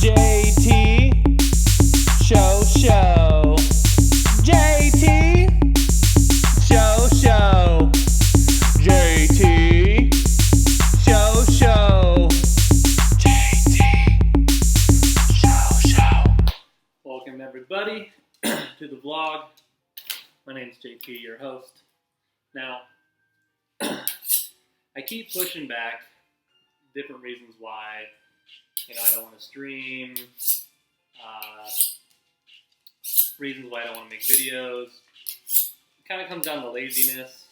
JT Show. JT Show. JT Show. JT Show. Welcome everybody to the vlog. My name's JT, your host. Now, I keep pushing back different reasons why. I don't want to stream, reasons why I don't want to make videos. It kind of comes down to laziness.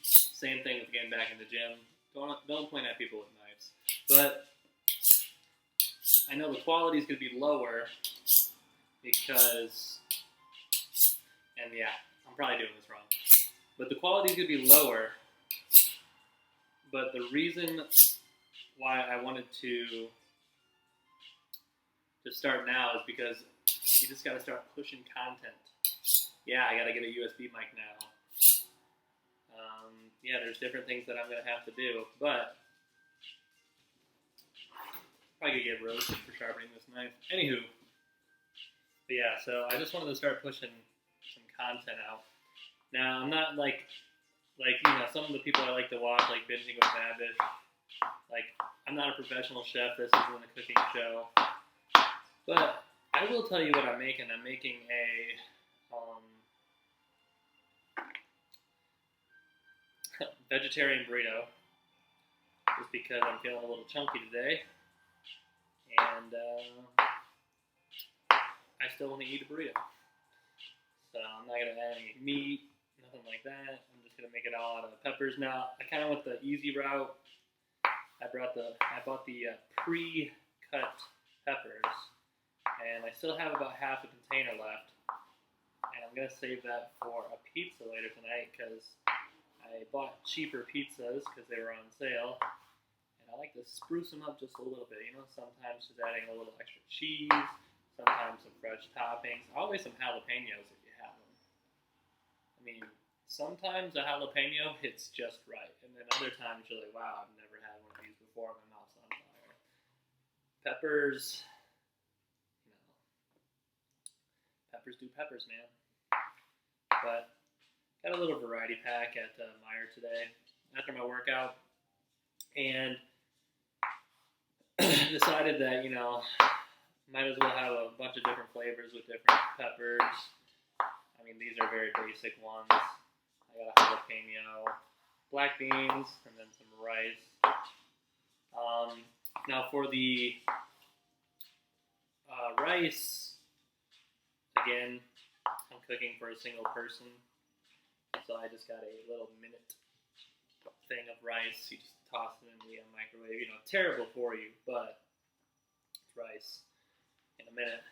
Same thing with getting back in the gym. Don't point at people with knives. But I know the quality is going to be lower because, and yeah, I'm probably doing this wrong. But the quality is going to be lower. But the reason why I wanted to start now is because you just got to start pushing content. Yeah, I got to get a USB mic now. Yeah, there's different things that I'm going to have to do, but probably going to get roasted for sharpening this knife. Anywho, but yeah, so I just wanted to start pushing some content out. Now, I'm not like some of the people I like to watch, like Binging with Babish. Like, I'm not a professional chef. This isn't a cooking show. But I will tell you what I'm making. I'm making a vegetarian burrito, just because I'm feeling a little chunky today, and I still want to eat a burrito. So I'm not gonna add any meat, nothing like that. I'm just gonna make it all out of peppers. Now I kind of went the easy route. I bought the pre-cut peppers. And I still have about half a container left. And I'm going to save that for a pizza later tonight because I bought cheaper pizzas because they were on sale. And I like to spruce them up just a little bit. Sometimes just adding a little extra cheese, sometimes some fresh toppings, always some jalapenos if you have them. I mean, sometimes a jalapeno hits just right. And then other times you're like, wow, I've never had one of these before. My mouth's on fire. Peppers do peppers, man. But got a little variety pack at Meijer today after my workout, and decided that might as well have a bunch of different flavors with different peppers. I mean, these are very basic ones. I got a jalapeno, black beans, and then some rice. Now for the rice. Again, I'm cooking for a single person, so I just got a little minute thing of rice. You just toss it in the microwave. Terrible for you, but it's rice in a minute.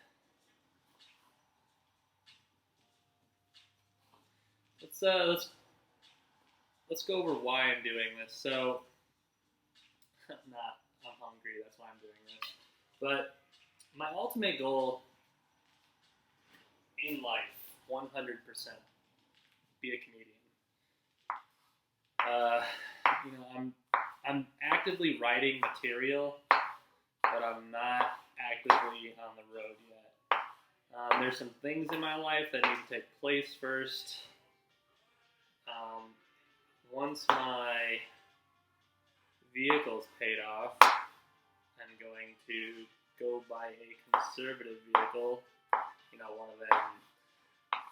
Let's go over why I'm doing this. So, I'm hungry. That's why I'm doing this. But my ultimate goal in life, 100%, be a comedian. I'm actively writing material, but I'm not actively on the road yet. There's some things in my life that need to take place first. Once my vehicle's paid off, I'm going to go buy a conservative vehicle.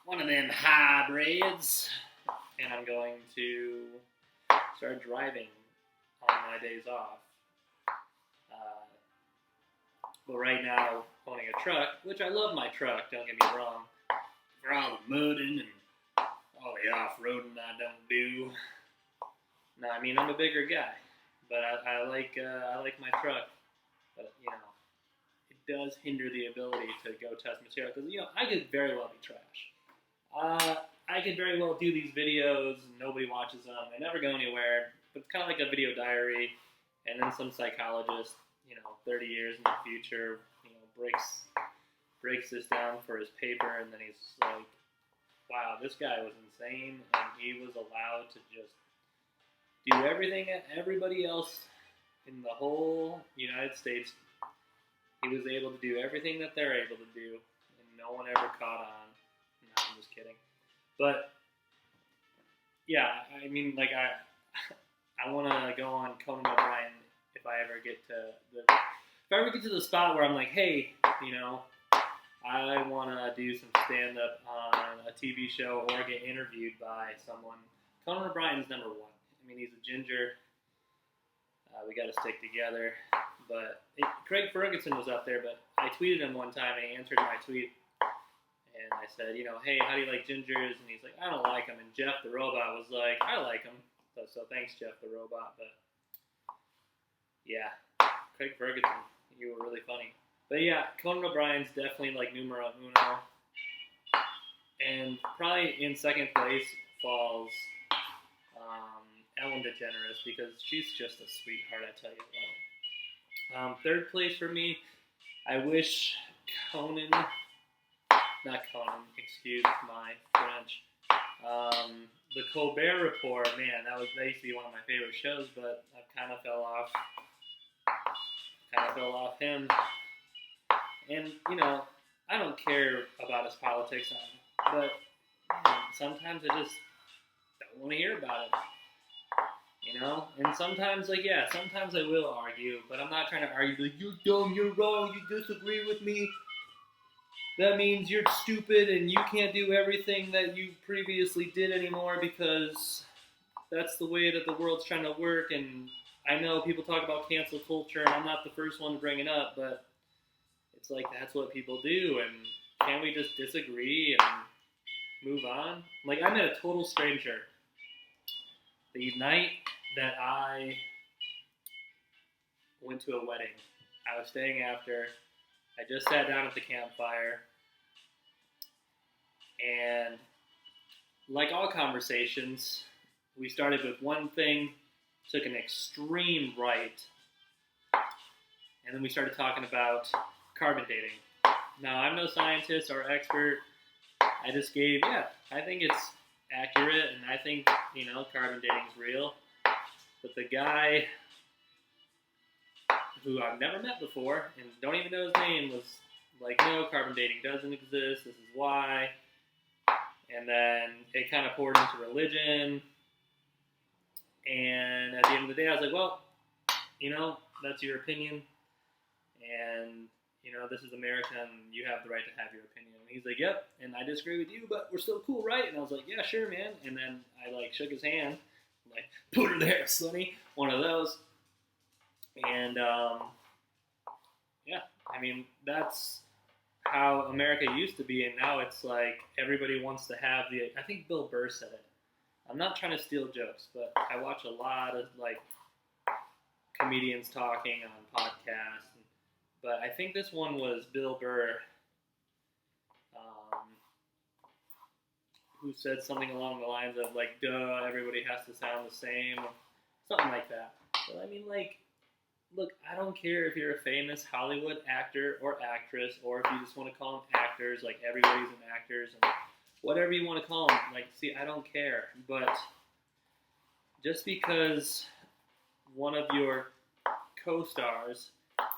One of them hybrids, and I'm going to start driving on my days off. But right now, owning a truck, which I love my truck, don't get me wrong, for all the mudding and all the off-roading I don't do. No, I mean, I'm a bigger guy, but I like my truck, but it does hinder the ability to go test material, because I could very well be trash. I could very well do these videos and nobody watches them, they never go anywhere, but it's kind of like a video diary, and then some psychologist 30 years in the future breaks this down for his paper, and then he's like, wow, this guy was insane, and he was allowed to just do everything that everybody else in the whole United States he was able to do everything that they're able to do, and no one ever caught on. No, I'm just kidding. But yeah, I mean, like I want to go on Conan O'Brien if I ever get to the spot where I'm like, hey, I want to do some stand up on a TV show or get interviewed by someone. Conan O'Brien's number one. I mean, he's a ginger. We got to stick together. But Craig Ferguson was up there, but I tweeted him one time and he answered my tweet. And I said, hey, how do you like gingers? And he's like, I don't like them. And Jeff the Robot was like, I like them. So thanks, Jeff the Robot. But yeah, Craig Ferguson, you were really funny. But yeah, Conan O'Brien's definitely like numero uno. And probably in second place falls Ellen DeGeneres, because she's just a sweetheart, I tell you what. Third place for me, I wish excuse my French. The Colbert Report, man, that used to be one of my favorite shows, but I kind of fell off him. And, I don't care about his politics, but sometimes I just don't want to hear about it. And sometimes, sometimes I will argue, but I'm not trying to argue, like, you're dumb, you're wrong, you disagree with me. That means you're stupid and you can't do everything that you previously did anymore, because that's the way that the world's trying to work. And I know people talk about cancel culture, and I'm not the first one to bring it up, but it's like that's what people do, and can't we just disagree and move on? Like, I met a total stranger the night that I went to a wedding. I was staying after. I just sat down at the campfire, and like all conversations, we started with one thing, took an extreme right, and then we started talking about carbon dating. Now, I'm no scientist or expert. I just gave, I think it's accurate, and I think, carbon dating is real. But the guy who I've never met before and don't even know his name was like, no, carbon dating doesn't exist, this is why. And then it kind of poured into religion. And at the end of the day, I was like, well, that's your opinion. And, this is America, and you have the right to have your opinion. And he's like, yep, and I disagree with you, but we're still cool, right? And I was like, yeah, sure, man. And then I, shook his hand. I'm like, put her there, Sonny. One of those. And, that's how America used to be, and now it's like everybody wants to have I think Bill Burr said it. I'm not trying to steal jokes, but I watch a lot of, comedians talking on podcasts. But I think this one was Bill Burr, who said something along the lines of, duh, everybody has to sound the same, or something like that. But look, I don't care if you're a famous Hollywood actor or actress, or if you just want to call them actors, like everybody's an actor, and whatever you want to call them. I don't care. But just because one of your co-stars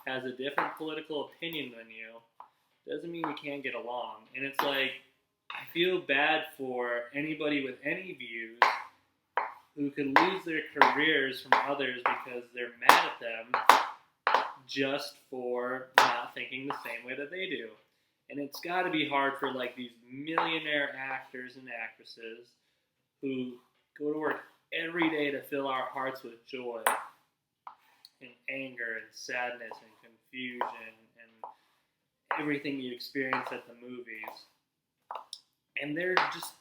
has a different political opinion than you doesn't mean we can't get along. And it's I feel bad for anybody with any views who can lose their careers from others because they're mad at them just for not thinking the same way that they do. And it's got to be hard for these millionaire actors and actresses who go to work every day to fill our hearts with joy and anger and sadness and confusion and everything you experience at the movies. And they're just,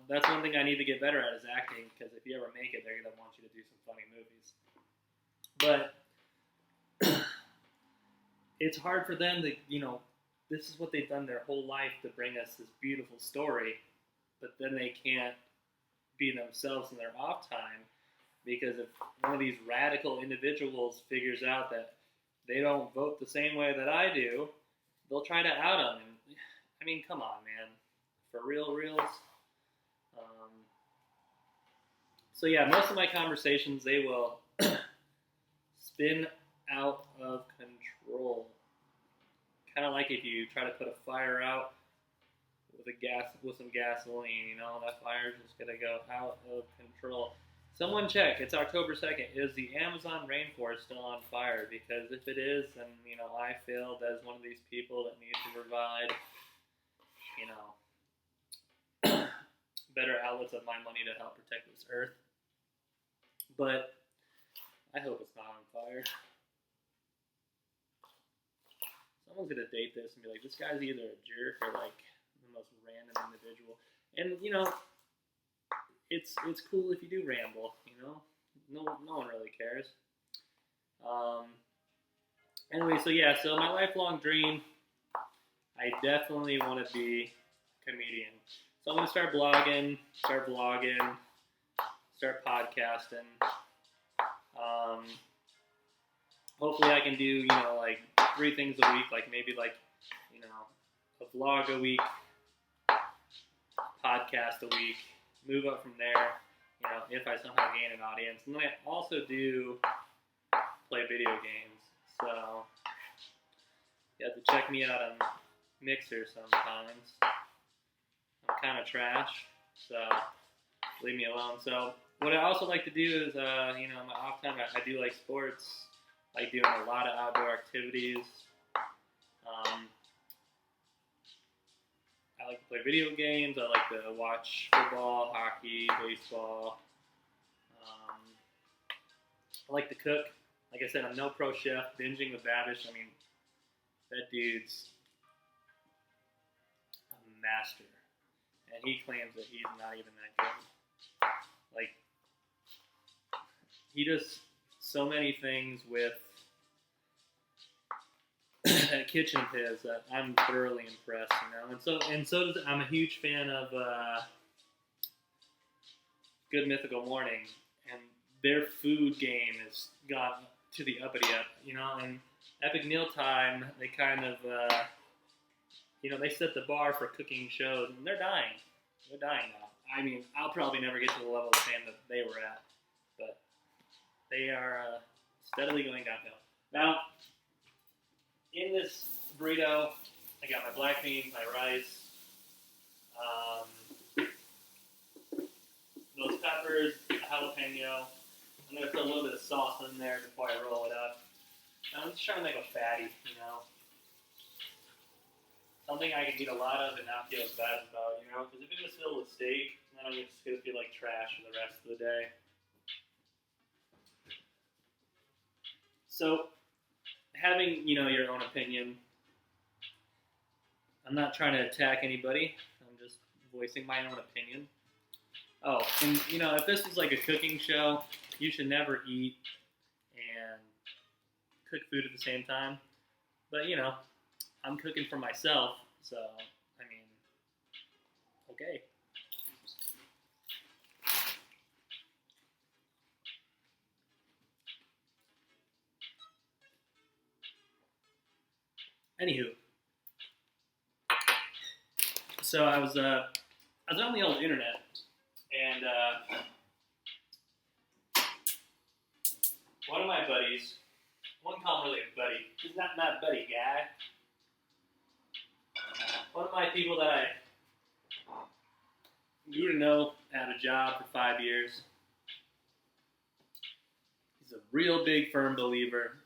that's one thing I need to get better at is acting, because if you ever make it, they're going to want you to do some funny movies. But it's hard for them to, this is what they've done their whole life to bring us this beautiful story, but then they can't be themselves in their off time, because if one of these radical individuals figures out that they don't vote the same way that I do, they'll try to out them. And, come on, man. For reals. So yeah, most of my conversations, they will spin out of control. kind of like if you try to put a fire out with some gasoline, you know, that fire's just gonna go out of control. Someone check. It's October 2nd. Is the Amazon rainforest still on fire? Because if it is, then you know I failed as one of these people that needs to provide, you know, better outlets of my money to help protect this earth. But I hope it's not on fire. Someone's gonna date this and be like, this guy's either a jerk or like the most random individual. And you know, it's cool if you do ramble. You know, no one really cares. Anyway, so yeah, so my lifelong dream, I definitely want to be a comedian. So I'm gonna start blogging, start vlogging, start podcasting. Hopefully I can do, you know, like 3 things a week, like maybe like, you know, a vlog a week, podcast a week, move up from there, you know, if I somehow gain an audience. And then I also do play video games, so you have to check me out on Mixer sometimes. I'm kind of trash, so leave me alone. So what I also like to do is, you know, in my off time, I do like sports. I like doing a lot of outdoor activities. I like to play video games. I like to watch football, hockey, baseball. I like to cook. Like I said, I'm no pro chef. Binging with Babish, I mean, that dude's a master. And he claims that he's not even that good. Like, he does so many things with that kitchen of his that I'm thoroughly impressed, you know. And so does, I'm a huge fan of Good Mythical Morning, and their food game has got to the uppity up, you know. And Epic Mealtime, they kind of, you know, they set the bar for cooking shows, and they're dying. They're dying now. I mean, I'll probably never get to the level of fame that they were at, but they are steadily going downhill. Now, in this burrito, I got my black beans, my rice, those peppers, a jalapeno. I'm going to put a little bit of sauce in there before I roll it up. I'm just trying to make a fatty, you know. Something I can eat a lot of and not feel as bad about, you know. Because if it was filled with steak, then I'm just going to feel like trash for the rest of the day. So, having, you know, your own opinion, I'm not trying to attack anybody. I'm just voicing my own opinion. Oh, and, you know, if this was like a cooking show, you should never eat and cook food at the same time. But, you know, I'm cooking for myself, so, I mean, okay. Anywho, so I was on the old internet, and one of my buddies, I wouldn't call him really a buddy, he's not a buddy guy. One of my people that I grew to know, had a job for 5 years. He's a real big, firm believer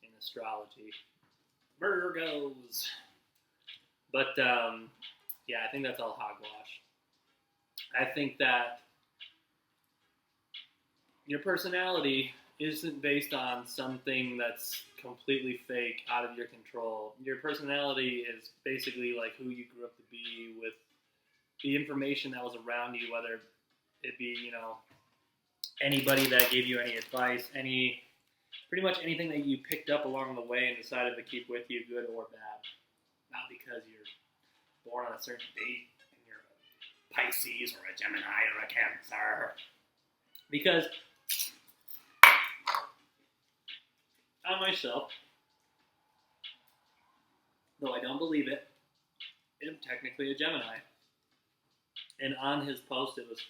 in astrology. Virgos. But, yeah, I think that's all hogwash. I think that your personality isn't based on something that's completely fake, out of your control. Your personality is basically like who you grew up to be, with the information that was around you, whether it be, you know, anybody that gave you any advice, pretty much anything that you picked up along the way and decided to keep with you, good or bad. Not because you're born on a certain date and you're a Pisces or a Gemini or a Cancer. Because I myself, though I don't believe it, am technically a Gemini. And on his post it was,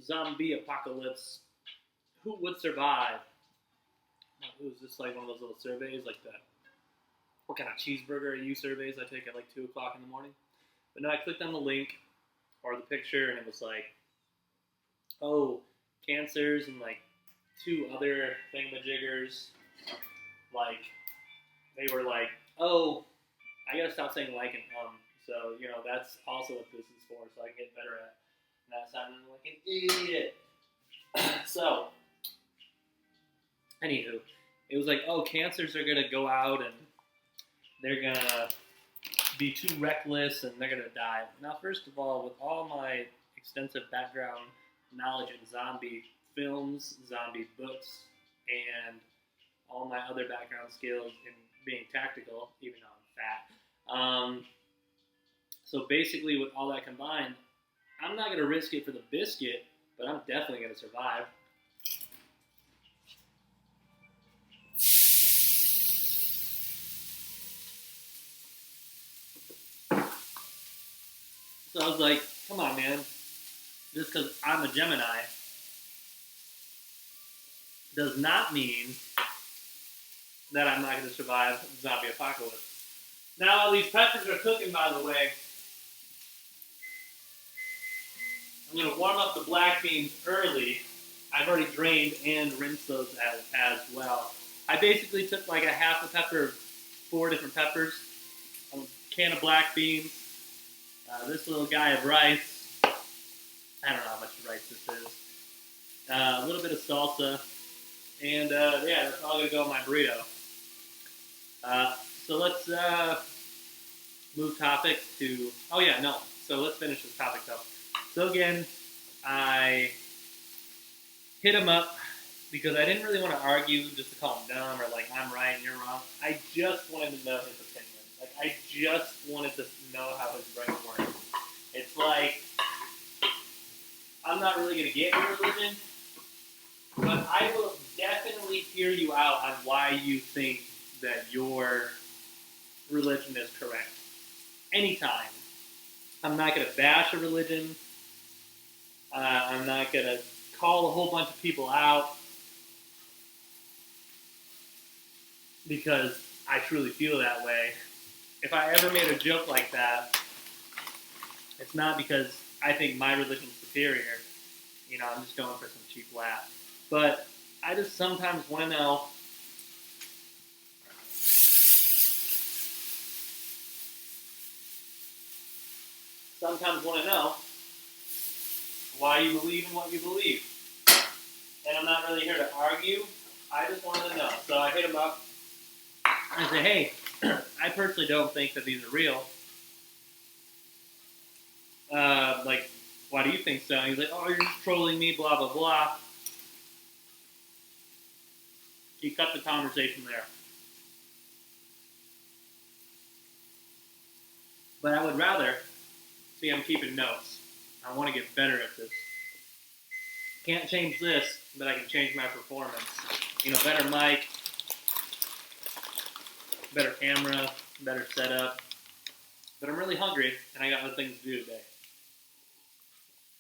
zombie apocalypse, who would survive? It was just like one of those little surveys like that. what kind of cheeseburger are you surveys I take at like 2 o'clock in the morning. But no, I clicked on the link or the picture, and it was like, oh, cancers and like 2 other thingamajiggers. Like, they were like, oh, I gotta stop saying like and so, that's also what this is for, so I can get better at not sounding like an idiot. So, anywho, it was like, oh, cancers are gonna go out and they're gonna be too reckless and they're gonna die. Now, first of all, with all my extensive background knowledge in zombie films, zombie books, and all my other background skills in being tactical, even though I'm fat. So basically, with all that combined, I'm not going to risk it for the biscuit, but I'm definitely going to survive. So I was like, come on, man. Just because I'm a Gemini does not mean that I'm not going to survive the zombie apocalypse. Now, while these peppers are cooking, by the way, I'm going to warm up the black beans early. I've already drained and rinsed those as well. I basically took like a half a pepper, 4 different peppers, a can of black beans, this little guy of rice. I don't know how much rice this is. A little bit of salsa, and that's all going to go in my burrito. So let's move topics to. So let's finish this topic though. So again, I hit him up because I didn't really want to argue just to call him dumb or like I'm right and you're wrong. I just wanted to know his opinion. Like I just wanted to know how his brain works. It's like I'm not really going to get your religion, but I will definitely hear you out on why you think that your religion is correct. Anytime. I'm not going to bash a religion. I'm not going to call a whole bunch of people out because I truly feel that way. If I ever made a joke like that, it's not because I think my religion's superior. I'm just going for some cheap laugh. But I just sometimes want to know why you believe in what you believe. And I'm not really here to argue. I just wanted to know. So I hit him up. I say, hey, I personally don't think that these are real. Why do you think so? And he's like, oh, you're just trolling me, blah, blah, blah. He cut the conversation there. But I would rather, see, I'm keeping notes. I want to get better at this. Can't change this, but I can change my performance. Better mic, better camera, better setup. But I'm really hungry, and I got other things to do today.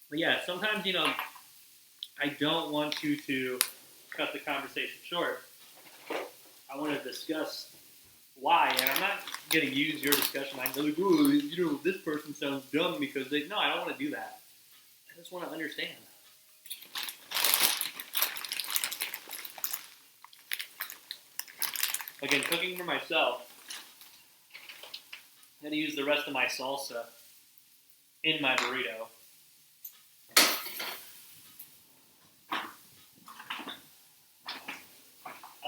But yeah, sometimes, I don't want you to cut the conversation short. I want to discuss why, and I'm not going to use your discussion like, oh, this person sounds dumb because they... No, I don't want to do that. I just want to understand. Again, cooking for myself, I'm going to use the rest of my salsa in my burrito.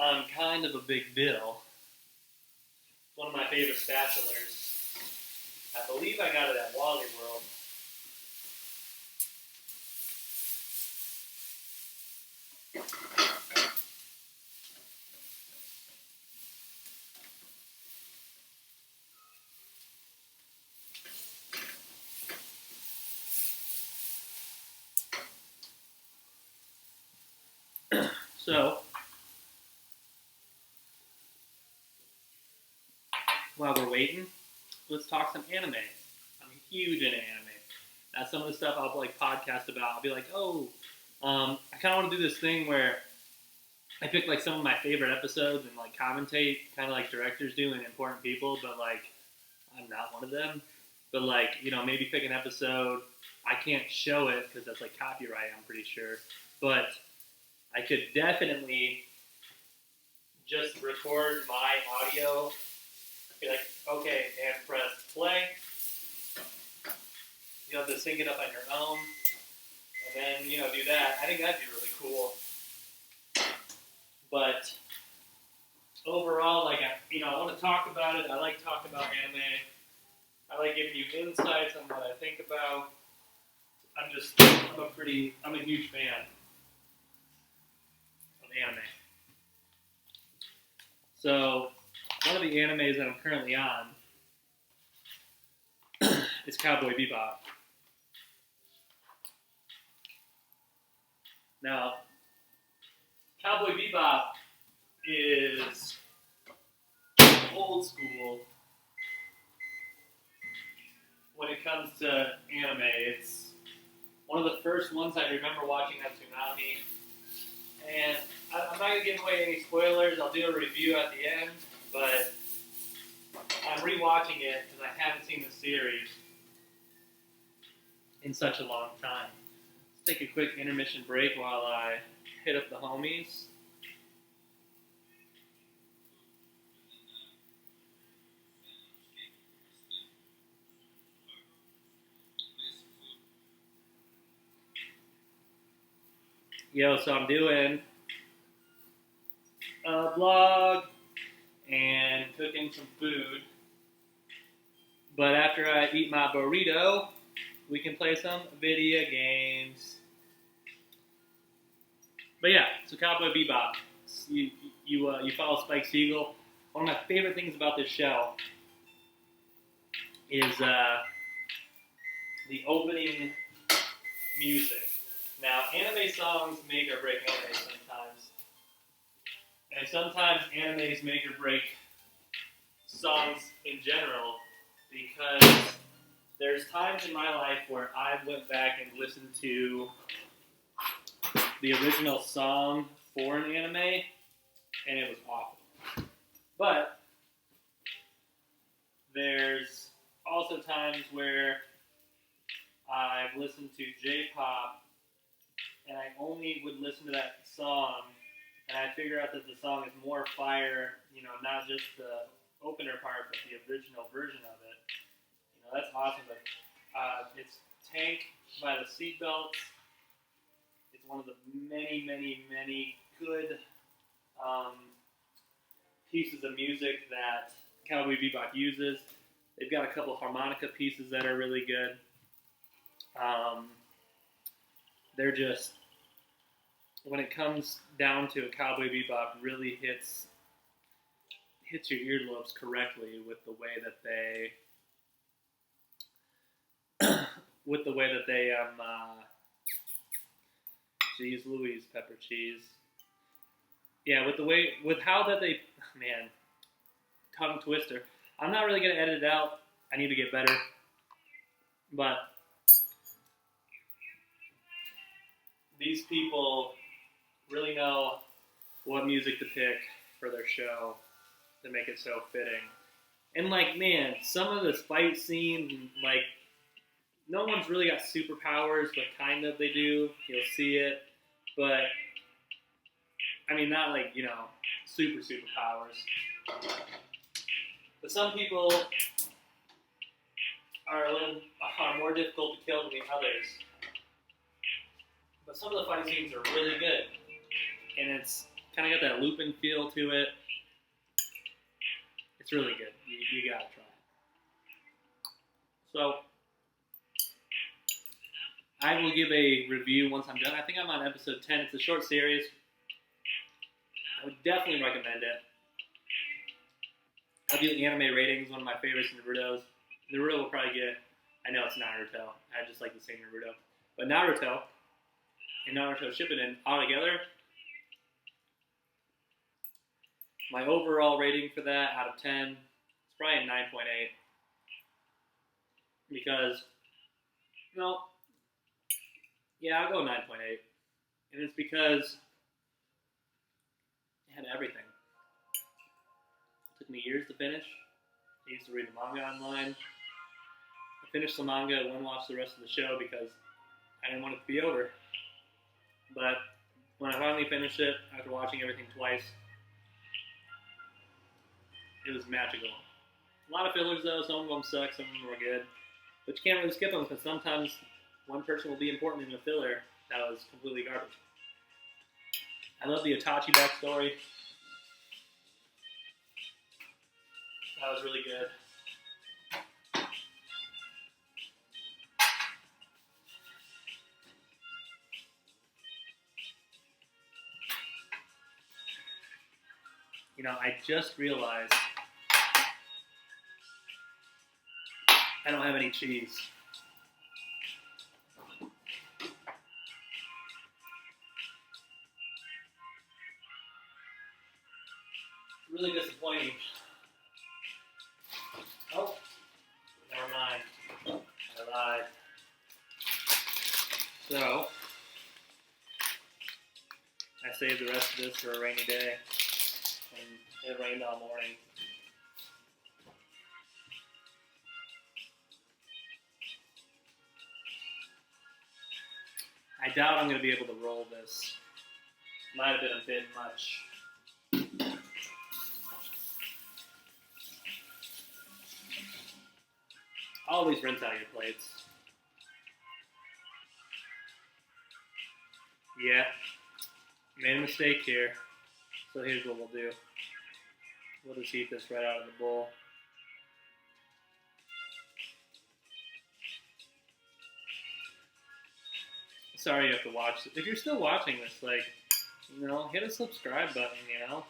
I'm kind of a big deal. One of my favorite spatulas. I believe I got it at Wally World. So, while we're waiting, let's talk some anime. I'm huge into anime. That's some of the stuff I'll podcast about. I'll be like, I kind of want to do this thing where I pick like some of my favorite episodes and like commentate, kind of like directors do and important people, but like I'm not one of them. But like maybe pick an episode. I can't show it because that's like copyright. I'm pretty sure, but I could definitely just record my audio. Be like, okay, and press play. You'll have to sync it up on your own, and then do that. I think that'd be really cool. But overall, like I want to talk about it. I like talking about anime. I like giving you insights on what I think about. I'm a huge fan of anime. So one of the animes that I'm currently on is Cowboy Bebop. Now, Cowboy Bebop is old school when it comes to anime. It's one of the first ones I remember watching on Toonami. And I'm not going to give away any spoilers. I'll do a review at the end. But I'm rewatching it because I haven't seen the series in such a long time. Let's take a quick intermission break while I hit up the homies. Yo, so I'm doing a vlog and cooking some food. But after I eat my burrito, we can play some video games. But yeah, so Cowboy Bebop. You follow Spike Spiegel. One of my favorite things about this show is the opening music. Now, anime songs make or break anime sometimes. And sometimes animes make or break songs in general because there's times in my life where I went back and listened to the original song for an anime and it was awful. But there's also times where I've listened to J-pop and I only would listen to that song, and I figure out that the song is more fire, not just the opener part, but the original version of it. That's awesome. But it's Tank by the Seatbelts. It's one of the many, many, many good pieces of music that Cowboy Bebop uses. They've got a couple harmonica pieces that are really good. They're just, when it comes down to it, Cowboy Bebop really hits your earlobes correctly with the way that they geez Louise, pepper cheese. Yeah, with how that they, man, tongue twister. I'm not really gonna edit it out. I need to get better, but these people really know what music to pick for their show to make it so fitting. And like, man, some of the fight scenes, like, no one's really got superpowers, but kind of they do. You'll see it, but I mean, not like superpowers. But some people are more difficult to kill than the others. But some of the fight scenes are really good. And it's kind of got that Lupin feel to it. It's really good. You gotta try it. So, I will give a review once I'm done. I think I'm on episode 10. It's a short series. I would definitely recommend it. I'll do anime ratings. One of my favorites, Naruto's. Naruto will probably get, I know it's Naruto. I just like the same Naruto. But Naruto and Naruto Shippuden all together, my overall rating for that out of 10 is probably a 9.8. Because, yeah, I'll go 9.8. And it's because had everything. It took me years to finish. I used to read the manga online. I finished the manga and wouldn't watch the rest of the show because I didn't want it to be over. But when I finally finished it, after watching everything twice, it was magical. A lot of fillers though, some of them suck, some of them were good. But you can't really skip them because sometimes one person will be important in a filler that was completely garbage. I love the Itachi backstory. That was really good. You know, I just realized I don't have any cheese. Really disappointing. Oh, never mind. I lied. So, I saved the rest of this for a rainy day. And it rained all morning. I doubt I'm going to be able to roll this. Might have been a bit much. Always rinse out your plates. Yeah, made a mistake here. So here's what we'll do. We'll just eat this right out of the bowl. Sorry you have to watch this. If you're still watching this, like, you know, hit a subscribe button, you know.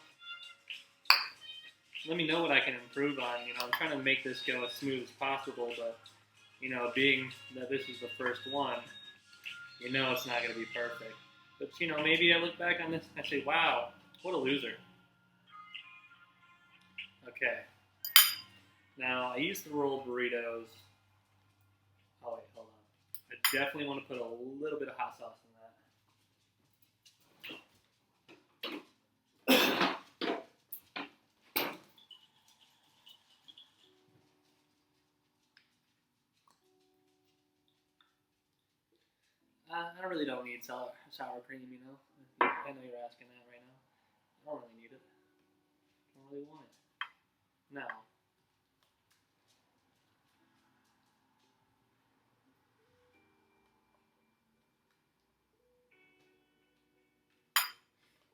Let me know what I can improve on. You know, I'm trying to make this go as smooth as possible, but, you know, being that this is the first one, you know it's not going to be perfect. But, you know, maybe I look back on this and I say, wow, what a loser. Okay. Now, I used to roll burritos. Oh, wait, hold on. I definitely want to put a little bit of hot sauce in that. I really don't need sour cream, you know. I know you're asking that right now. I don't really need it. I don't really want it. Now,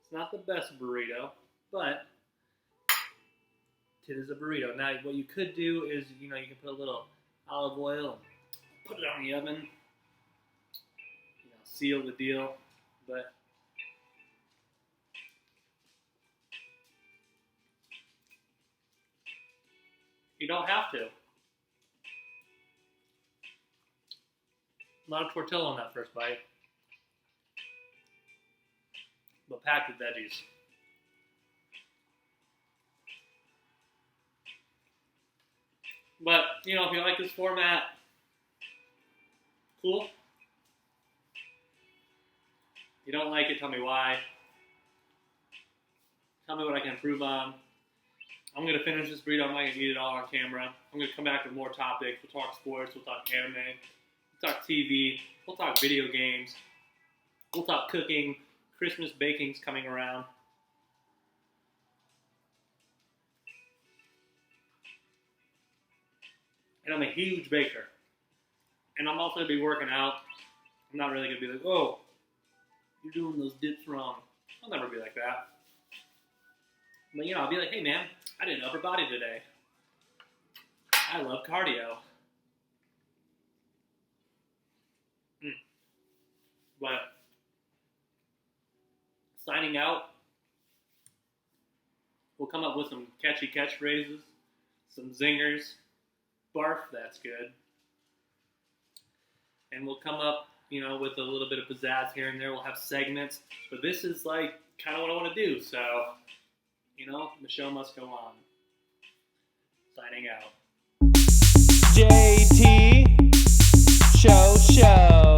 it's not the best burrito, but it is a burrito. Now, what you could do is, you know, you can put a little olive oil and put it on the oven. You know, seal the deal, but you don't have to. A lot of tortilla on that first bite, but packed with veggies. But, you know, if you like this format, cool. If you don't like it, tell me why. Tell me what I can improve on. I'm going to finish this burrito. I'm not going to eat it all on camera. I'm going to come back with more topics. We'll talk sports. We'll talk anime. We'll talk TV. We'll talk video games. We'll talk cooking. Christmas baking's coming around. And I'm a huge baker. And I'm also going to be working out. I'm not really going to be like, oh, you're doing those dips wrong. I'll never be like that. But, you know, I'll be like, hey, man, I did upper body today. I love cardio. But signing out, we'll come up with some catchy catchphrases, some zingers. Barf, that's good. And we'll come up, you know, with a little bit of pizzazz here and there. We'll have segments. But this is, like, kind of what I want to do. So, you know, the show must go on. Signing out. JT Show.